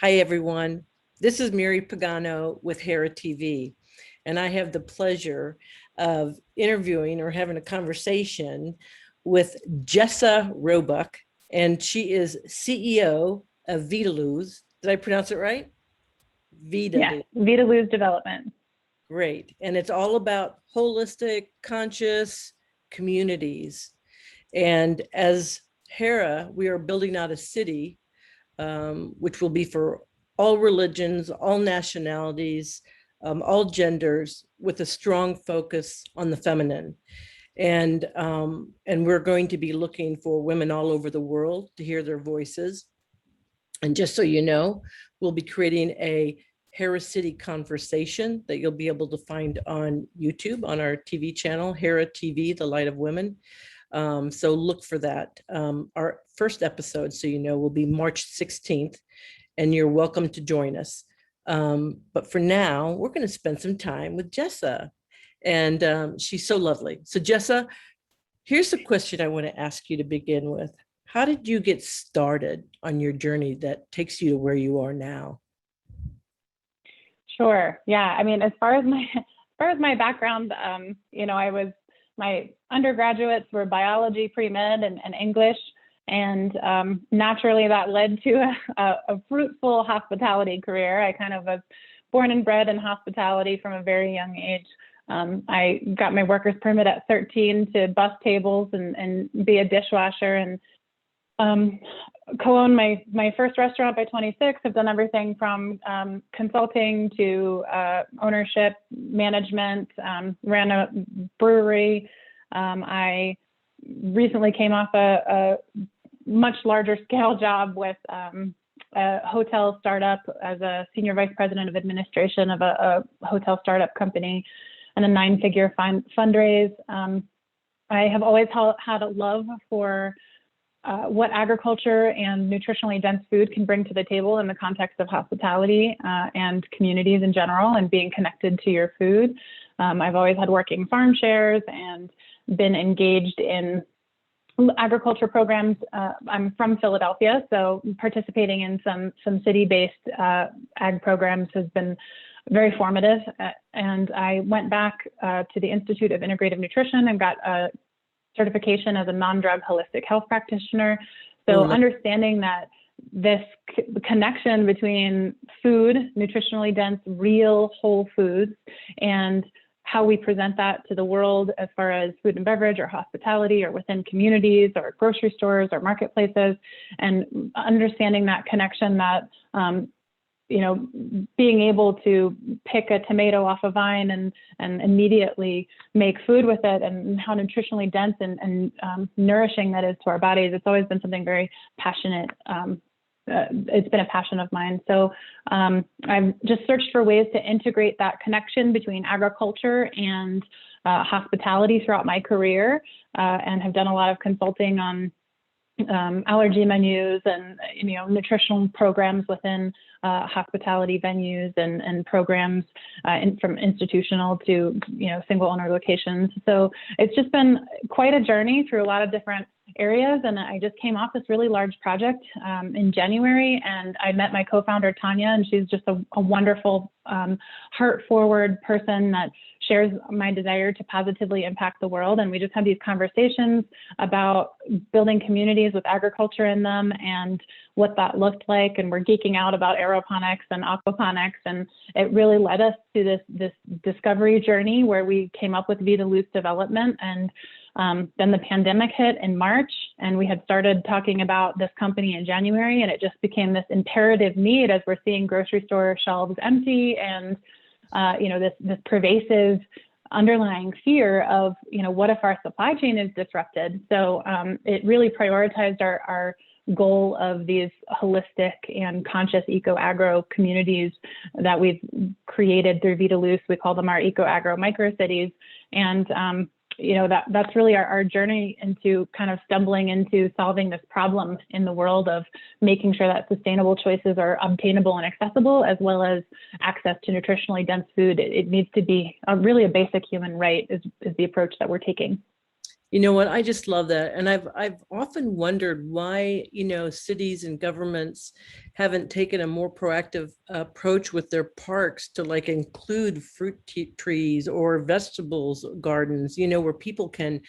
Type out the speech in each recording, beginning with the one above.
Hi, everyone. This is Mary Pagano with Hera TV, and I have the pleasure of interviewing or having a conversation with Jessa Robuck, and she is CEO of VidaLuz. Did I pronounce it right? Yes, VidaLuz. VidaLuz Development. Great. And it's all about holistic, conscious communities. And as Hera, we are building out a city which will be for all religions, all nationalities, all genders, with a strong focus on the feminine. And we're going to be looking for women all over the world to hear their voices. And just so you know, we'll be creating a Hera City conversation that you'll be able to find on YouTube on our TV channel, Hera TV, The Light of Women. So look for that. Our first episode, so you know, will be March 16th, and you're welcome to join us. But for now, we're going to spend some time with Jessa, and she's so lovely. So Jessa, here's a question I want to ask you to begin with. How did you get started on your journey that takes you to where you are now? Sure. Yeah. I mean, as far as my background, my undergraduates were biology, pre-med, and English. And naturally that led to a fruitful hospitality career. I kind of was born and bred in hospitality from a very young age. I got my worker's permit at 13 to bus tables and be a dishwasher, and co-owned my first restaurant by 26. I've done everything from consulting to ownership, management, ran a brewery. I recently came off a much larger scale job with a hotel startup as a senior vice president of administration of a hotel startup company and a 9-figure fundraise. I have always had a love for what agriculture and nutritionally dense food can bring to the table in the context of hospitality and communities in general, and being connected to your food. I've always had working farm shares and been engaged in agriculture programs. I'm from Philadelphia, so participating in some city-based ag programs has been very formative. And I went back to the Institute of Integrative Nutrition and got a certification as a non-drug holistic health practitioner. So understanding that this connection between food, nutritionally dense, real whole foods, and how we present that to the world as far as food and beverage or hospitality or within communities or grocery stores or marketplaces, and understanding that connection that being able to pick a tomato off a vine and immediately make food with it, and how nutritionally dense and nourishing that is to our bodies. It's always been something very passionate. It's been a passion of mine. So I've just searched for ways to integrate that connection between agriculture and hospitality throughout my career, and have done a lot of consulting on allergy menus and nutritional programs within hospitality venues and programs from institutional to single owner locations. So it's just been quite a journey through a lot of different areas. And I just came off this really large project in January, and I met my co-founder Tanya, and she's just a wonderful, heart-forward person that shares my desire to positively impact the world. And we just had these conversations about building communities with agriculture in them and what that looked like. And we're geeking out about aeroponics and aquaponics. And it really led us to this discovery journey where we came up with VidaLuz Development. And then the pandemic hit in March, and we had started talking about this company in January, and it just became this imperative need as we're seeing grocery store shelves empty, and this pervasive underlying fear of what if our supply chain is disrupted. So it really prioritized our goal of these holistic and conscious eco-agro communities that we've created through VidaLuz. We call them our eco-agro microcities, and that's really our journey into kind of stumbling into solving this problem in the world of making sure that sustainable choices are obtainable and accessible, as well as access to nutritionally dense food. It needs to be really a basic human right is the approach that we're taking. You know what? I just love that. And I've often wondered why, cities and governments haven't taken a more proactive approach with their parks to like include trees or vegetables gardens, where people can,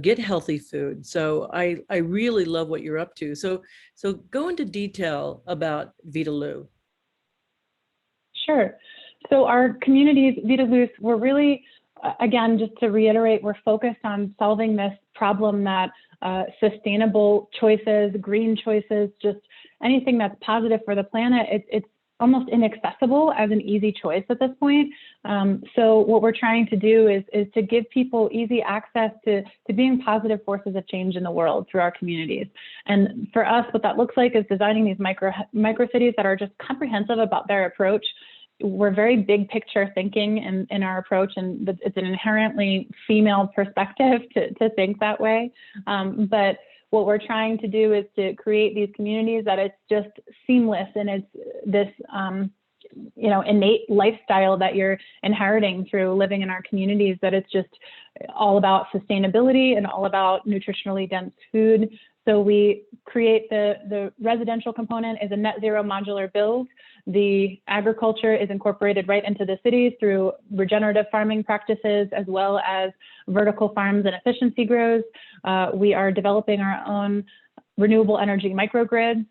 get healthy food. So I really love what you're up to. So go into detail about VidaLuz. Sure. So our communities, VidaLuz, we're really, again, just to reiterate, we're focused on solving this problem that sustainable choices, green choices, just anything that's positive for the planet, it's almost inaccessible as an easy choice at this point. So what we're trying to do is to give people easy access to being positive forces of change in the world through our communities. And for us, what that looks like is designing these micro cities that are just comprehensive about their approach. We're very big picture thinking in our approach, and it's an inherently female perspective to think that way. But what we're trying to do is to create these communities that it's just seamless, and it's this innate lifestyle that you're inheriting through living in our communities, that it's just all about sustainability and all about nutritionally dense food. So we create the residential component is a net zero modular build. The agriculture is incorporated right into the cities through regenerative farming practices, as well as vertical farms and efficiency grows. We are developing our own renewable energy microgrids.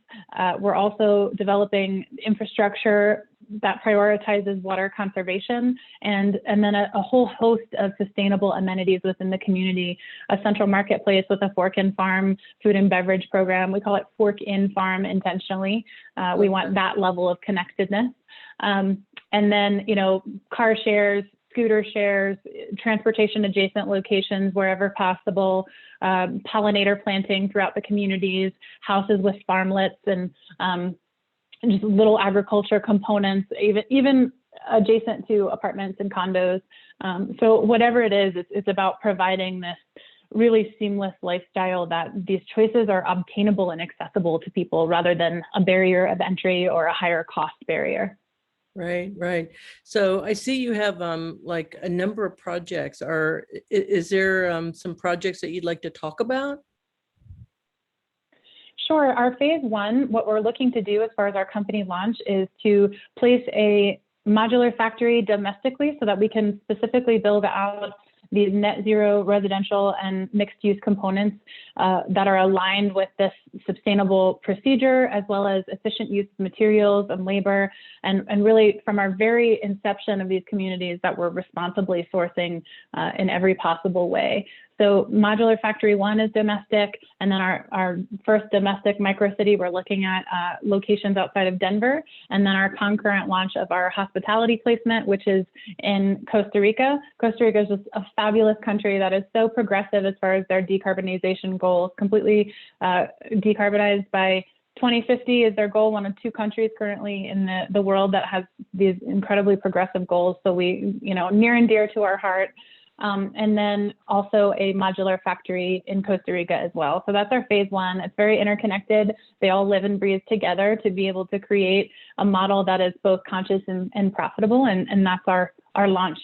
We're also developing infrastructure that prioritizes water conservation, and then a whole host of sustainable amenities within the community. A central marketplace with a fork and farm food and beverage program. We call it fork in farm intentionally. We want that level of connectedness. And then, car shares, scooter shares, transportation adjacent locations wherever possible, pollinator planting throughout the communities, houses with farmlets, and just little agriculture components, even adjacent to apartments and condos. So whatever it is, it's about providing this really seamless lifestyle that these choices are obtainable and accessible to people rather than a barrier of entry or a higher cost barrier. Right, right. So I see you have like a number of projects. Is there some projects that you'd like to talk about? Sure. Our phase one, what we're looking to do as far as our company launch is to place a modular factory domestically so that we can specifically build out these net zero residential and mixed use components that are aligned with this sustainable procedure, as well as efficient use of materials and labor, and really from our very inception of these communities that we're responsibly sourcing in every possible way. So modular factory one is domestic, and then our first domestic microcity, we're looking at locations outside of Denver, and then our concurrent launch of our hospitality placement, which is in Costa Rica. Costa Rica is just a fabulous country that is so progressive as far as their decarbonization goals, completely decarbonized by 2050 is their goal, one of two countries currently in the world that has these incredibly progressive goals. So we, near and dear to our heart. And then also a modular factory in Costa Rica as well. So that's our phase one. It's very interconnected. They all live and breathe together to be able to create a model that is both conscious and profitable. And that's our launch.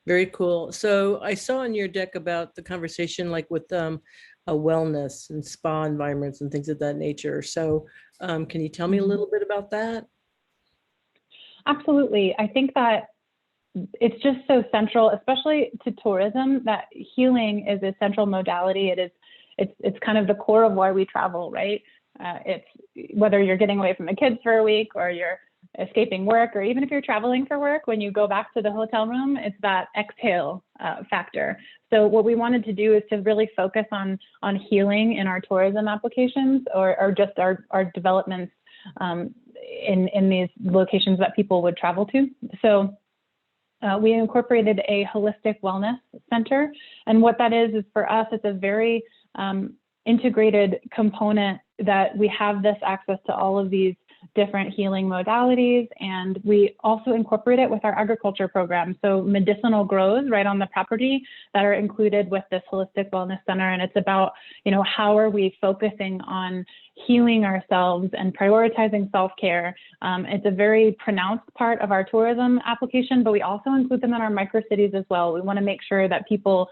Very cool. So I saw on your deck about the conversation like with a wellness and spa environments and things of that nature. So can you tell me a little bit about that? Absolutely. I think that it's just so central, especially to tourism, that healing is a central modality. It's kind of the core of why we travel, right? It's whether you're getting away from the kids for a week or you're escaping work, or even if you're traveling for work, when you go back to the hotel room, it's that exhale factor. So what we wanted to do is to really focus on healing in our tourism applications or just our developments in these locations that people would travel to. So we incorporated a holistic wellness center. And what that is for us, it's a very integrated component that we have this access to all of these different healing modalities. And we also incorporate it with our agriculture program. So medicinal grows right on the property that are included with this holistic wellness center. And it's about, how are we focusing on healing ourselves and prioritizing self-care. It's a very pronounced part of our tourism application, but we also include them in our microcities as well. We want to make sure that people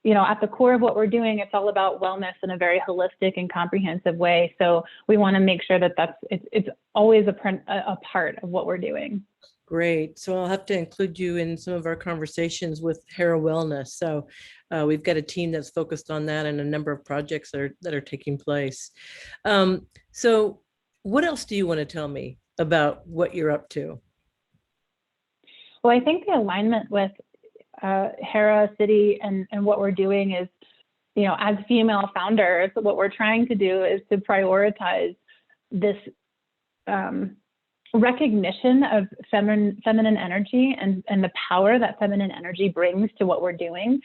at the core of what we're doing, it's all about wellness in a very holistic and comprehensive way. So we want to make sure that it's always a part of what we're doing. Great. So I'll have to include you in some of our conversations with Hera Wellness. So we've got a team that's focused on that and a number of projects that are taking place. So what else do you want to tell me about what you're up to? Well, I think the alignment with Hera City and what we're doing is, as female founders, what we're trying to do is to prioritize this recognition of feminine energy and the power that feminine energy brings to what we're doing.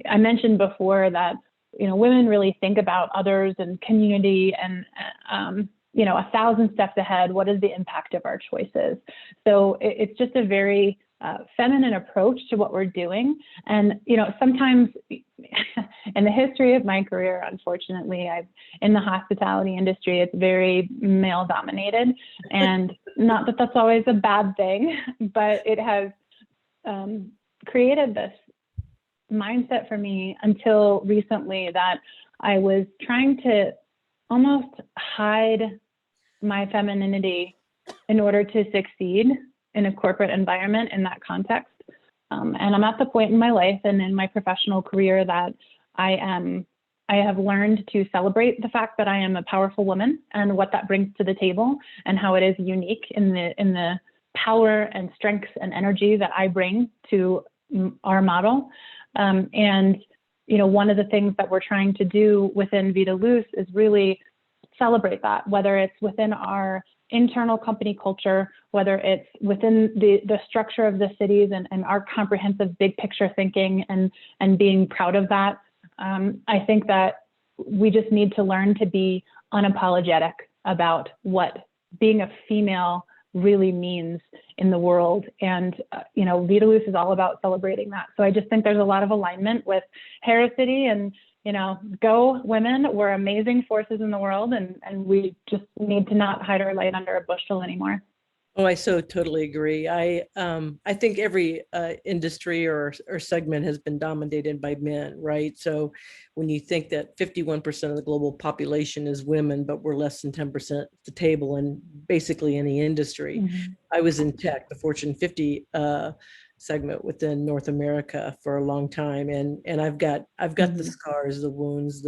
I mentioned before that, women really think about others and community and, 1,000 steps ahead. What is the impact of our choices? So it's just a very feminine approach to what we're doing. And, sometimes in the history of my career, unfortunately, in the hospitality industry, it's very male dominated, and not that that's always a bad thing, but it has created this mindset for me until recently that I was trying to almost hide my femininity in order to succeed in a corporate environment in that context. And I'm at the point in my life and in my professional career that I have learned to celebrate the fact that I am a powerful woman and what that brings to the table and how it is unique in the power and strength and energy that I bring to our model. And one of the things that we're trying to do within VidaLuz is really celebrate that, whether it's within our internal company culture, whether it's within the structure of the cities and our comprehensive big picture thinking and being proud of that. I think that we just need to learn to be unapologetic about what being a female really means in the world. And, VidaLuz is all about celebrating that. So I just think there's a lot of alignment with Hera City and, go women. We're amazing forces in the world, and we just need to not hide our light under a bushel anymore. Oh, I so totally agree. I think every industry or segment has been dominated by men, right? So when you think that 51% of the global population is women, but we're less than 10% at the table in basically any industry. Mm-hmm. I was in tech, the Fortune 50 segment within North America for a long time, and I've got mm-hmm. the scars, the wounds,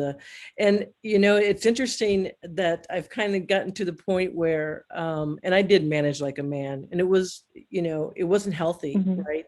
and it's interesting that I've kind of gotten to the point where and I did manage like a man, and it was it wasn't healthy, mm-hmm. right?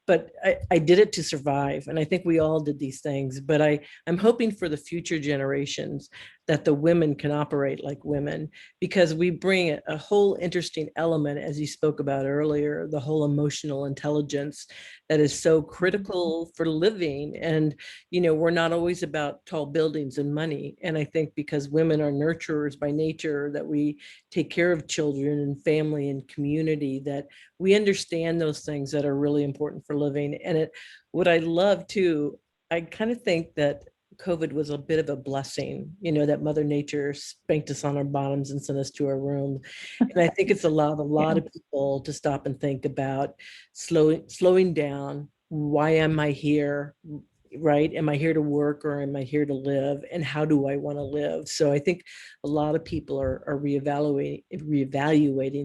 But I did it to survive, and I think we all did these things. But I'm hoping for the future generations that the women can operate like women, because we bring a whole interesting element, as you spoke about earlier, the whole emotional intelligence that is so critical for living. And we're not always about tall buildings and money. And I think because women are nurturers by nature, that we take care of children and family and community, that we understand those things that are really important for living. And what I love too, I kind of think that COVID was a bit of a blessing, that Mother Nature spanked us on our bottoms and sent us to our room. And I think it's allowed a lot of people to stop and think about slowing down. Why am I here? Right? Am I here to work, or am I here to live? And how do I want to live? So I think a lot of people are reevaluating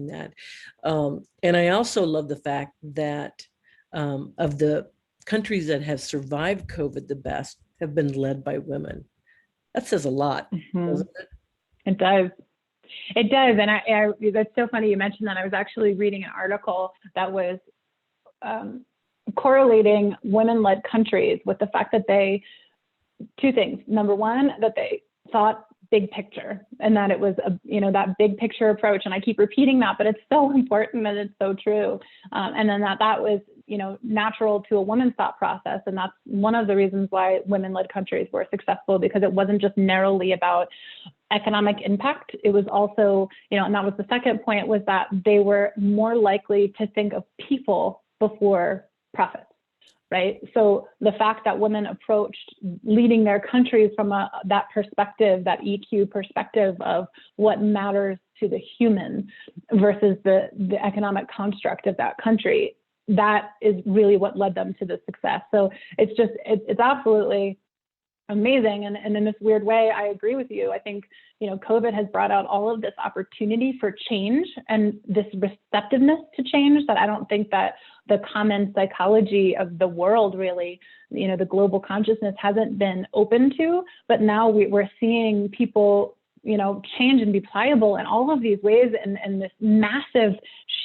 that. And I also love the fact that of the countries that have survived COVID the best have been led by women. That says a lot, mm-hmm. doesn't it? It does. It does. And I that's so funny you mentioned that. I was actually reading an article that was correlating women-led countries with the fact that two things. Number one, that they thought big picture, and that it was that big picture approach. And I keep repeating that, but it's so important and it's so true. And then that was natural to a woman's thought process. And that's one of the reasons why women-led countries were successful, because it wasn't just narrowly about economic impact. It was also, and that was the second point, was that they were more likely to think of people before profits, right? So the fact that women approached leading their countries from that perspective, that EQ perspective of what matters to the human versus the economic construct of that country, that is really what led them to the success. So it's absolutely amazing. And in this weird way, I agree with you. I think, COVID has brought out all of this opportunity for change and this receptiveness to change that I don't think that the common psychology of the world really, the global consciousness hasn't been open to. But now we're seeing people, change and be pliable in all of these ways, and this massive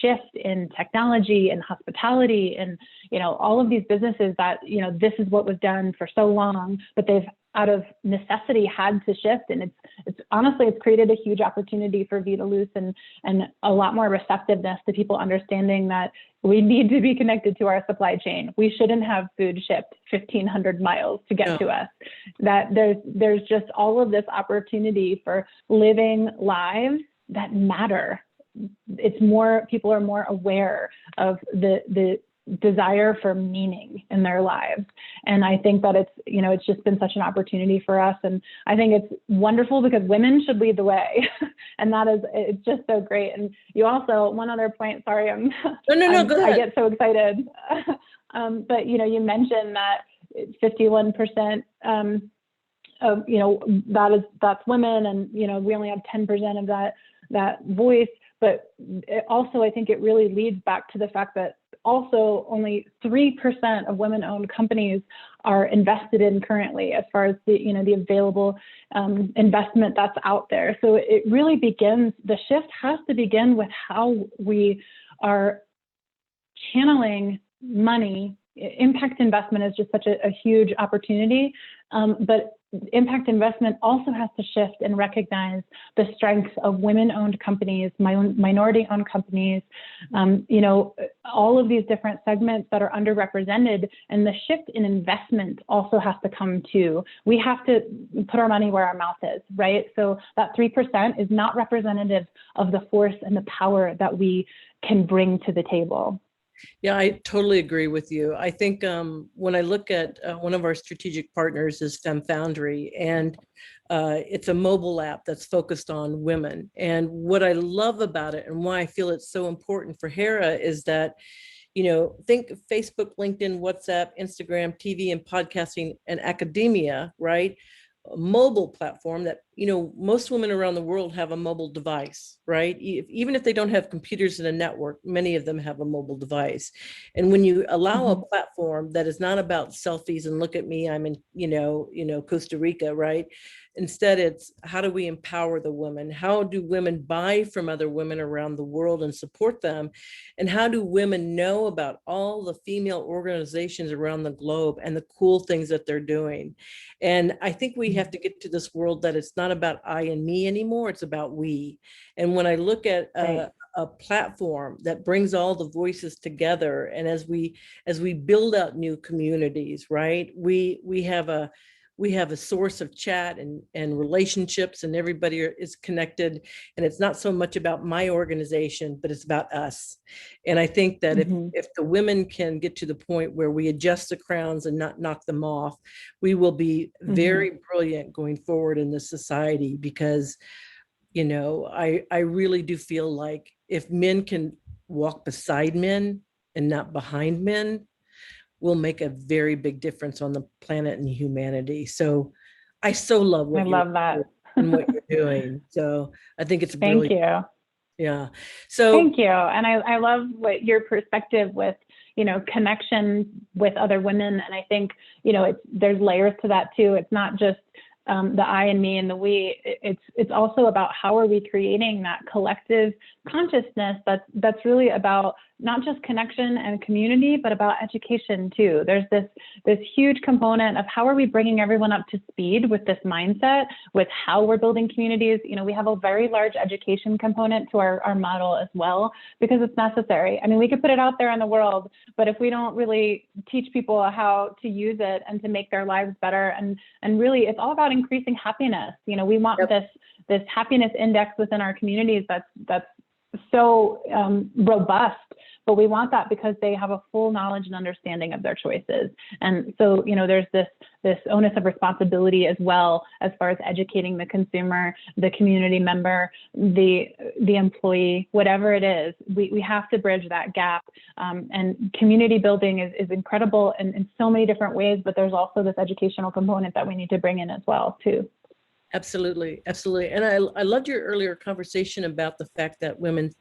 shift in technology and hospitality and, all of these businesses that, this is what was done for so long, but they've out of necessity had to shift. And it's honestly, it's created a huge opportunity for VidaLuz and a lot more receptiveness to people understanding that we need to be connected to our supply chain. We shouldn't have food shipped 1,500 miles to get to us. That there's just all of this opportunity for living lives that matter. It's more, people are more aware of the desire for meaning in their lives. And I think that it's just been such an opportunity for us. And I think it's wonderful because women should lead the way. And it's just so great. And you also, one other point, sorry, go ahead. I get so excited. But, you mentioned that 51%, that's women, and, we only have 10% of that voice. But I think it really leads back to the fact that also only 3% of women-owned companies are invested in currently, as far as the available investment that's out there. So it really the shift has to begin with how we are channeling money. Impact investment is just such a huge opportunity, but impact investment also has to shift and recognize the strengths of women-owned companies, minority-owned companies, all of these different segments that are underrepresented. And the shift in investment also has to come too. We have to put our money where our mouth is, right? So that 3% is not representative of the force and the power that we can bring to the table. Yeah, I totally agree with you. I think when I look at one of our strategic partners is Foundry, and it's a mobile app that's focused on women. And what I love about it and why I feel it's so important for Hera is that, think Facebook, LinkedIn, WhatsApp, Instagram, TV, and podcasting and academia, right? A mobile platform that, most women around the world have a mobile device, right? Even if they don't have computers in a network, many of them have a mobile device. And when you allow a platform that is not about selfies and look at me, I'm in, Costa Rica, right? Instead, it's how do we empower the women? How do women buy from other women around the world and support them? And how do women know about all the female organizations around the globe and the cool things that they're doing? And I think we have to get to this world that it's not about I and me anymore, it's about we. And when I look at a platform that brings all the voices together, and as we build out new communities, right, we have a source of chat and relationships, and everybody is connected. And it's not so much about my organization, but it's about us. And I think that if the women can get to the point where we adjust the crowns and not knock them off, we will be very brilliant going forward in this society. Because, I really do feel like if men can walk beside men and not behind men, will make a very big difference on the planet and humanity. So I so love what and what you're doing. So I think it's brilliant. Thank you. Yeah. So thank you. And I love what your perspective with, connection with other women. And I think, there's layers to that too. It's not just the I and me and the we. It's also about how are we creating that collective consciousness that's really about not just connection and community, but about education too. There's this huge component of how are we bringing everyone up to speed with this mindset, with how we're building communities. We have a very large education component to our model as well, because it's necessary. I mean, we could put it out there in the world, but if we don't really teach people how to use it and to make their lives better, and really it's all about increasing happiness. We want this happiness index within our communities that's so robust, but we want that because they have a full knowledge and understanding of their choices. And so, there's this onus of responsibility as well, as far as educating the consumer, the community member, the the employee, whatever it is, we have to bridge that gap. And community building is incredible in so many different ways, but there's also this educational component that we need to bring in as well too. Absolutely, absolutely. And I loved your earlier conversation about the fact that women,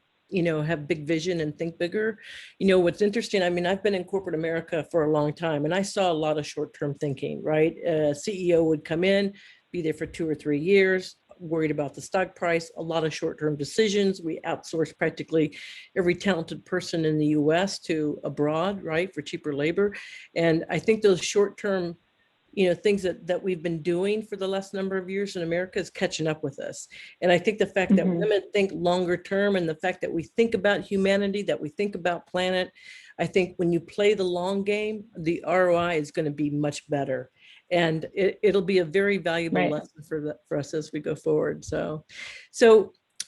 have big vision and think bigger. What's interesting, I mean, I've been in corporate America for a long time, and I saw a lot of short-term thinking, right? A CEO would come in, be there for 2 or 3 years, worried about the stock price, a lot of short-term decisions. We outsource practically every talented person in the US to abroad, right, for cheaper labor. And I think those short-term things that we've been doing for the last number of years in America is catching up with us. And I think the fact that women think longer term, and the fact that we think about humanity, that we think about planet, I think when you play the long game, the ROI is going to be much better. And it'll be a very valuable lesson for us as we go forward. So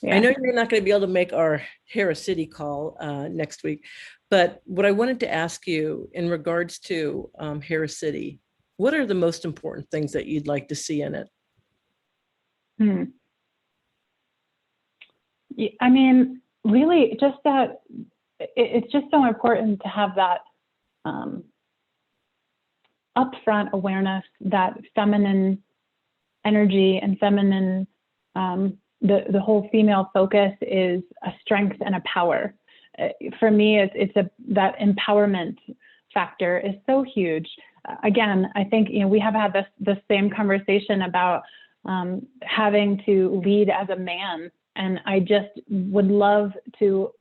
I know you're not going to be able to make our Hera City call next week, but what I wanted to ask you in regards to Hera City, what are the most important things that you'd like to see in it? I mean, really just that it's just so important to have that upfront awareness that feminine energy and feminine, the whole female focus is a strength and a power. For me, that empowerment factor is so huge. Again, I think we have had this same conversation about having to lead as a man, and I just would love to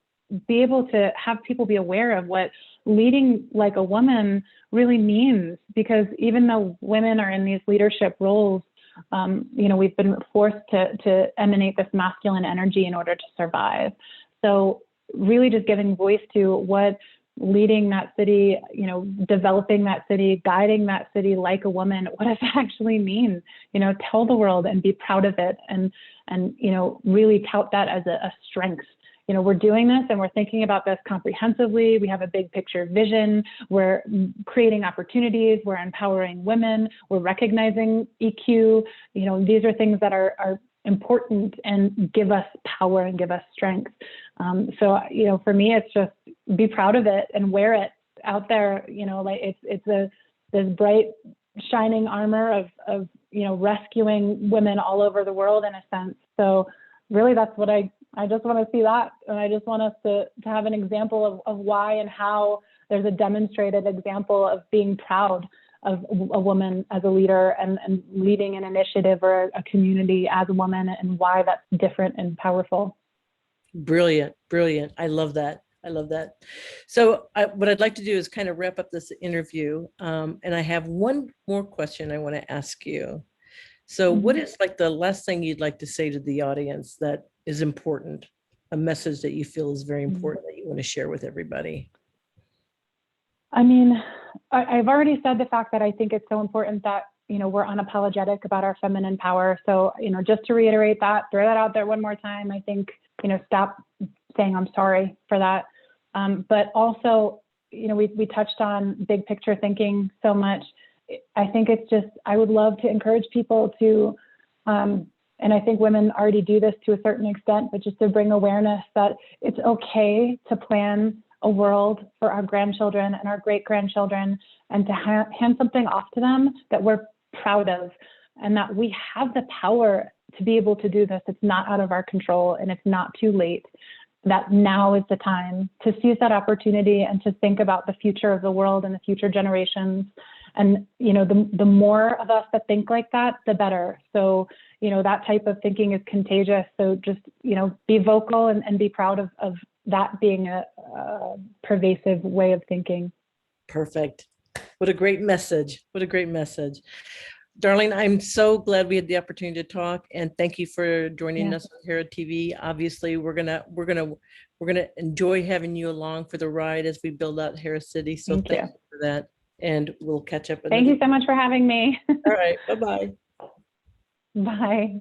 be able to have people be aware of what leading like a woman really means, because even though women are in these leadership roles, we've been forced to emanate this masculine energy in order to survive. So really just giving voice to what leading that city, developing that city, guiding that city like a woman, what does that actually mean? Tell the world and be proud of it, and really tout that as a strength. We're doing this and we're thinking about this comprehensively. We have a big picture vision. We're creating opportunities. We're empowering women. We're recognizing EQ. These are things that are important and give us power and give us strength. So for me, it's just be proud of it and wear it out there. Like it's this bright, shining armor of rescuing women all over the world in a sense. So really, that's what I just want to see that, and I just want us to have an example of why and how there's a demonstrated example of being proud of a woman as a leader and leading an initiative or a community as a woman, and why that's different and powerful. Brilliant, brilliant. I love that. I love that. So what I'd like to do is kind of wrap up this interview. And I have one more question I want to ask you. So what is like the last thing you'd like to say to the audience that is important, a message that you feel is very important that you want to share with everybody? I mean, I've already said the fact that I think it's so important that, we're unapologetic about our feminine power. So, just to reiterate that, throw that out there one more time. I think, stop saying I'm sorry for that. But also, we touched on big picture thinking so much. I think it's just, I would love to encourage people to, and I think women already do this to a certain extent, but just to bring awareness that it's okay to plan a world for our grandchildren and our great-grandchildren, and to hand something off to them that we're proud of, and that we have the power to be able to do this. It's not out of our control, and it's not too late. That now is the time to seize that opportunity and to think about the future of the world and the future generations. And, the more of us that think like that, the better. So, that type of thinking is contagious. So just, be vocal and be proud of that being a pervasive way of thinking. Perfect. What a great message. What a great message. Darling, I'm so glad we had the opportunity to talk, and thank you for joining us on Hera TV. Obviously, we're gonna enjoy having you along for the ride as we build out Hera City. So thank you for that, and we'll catch up. Thank you so much for having me. All right, bye-bye. Bye.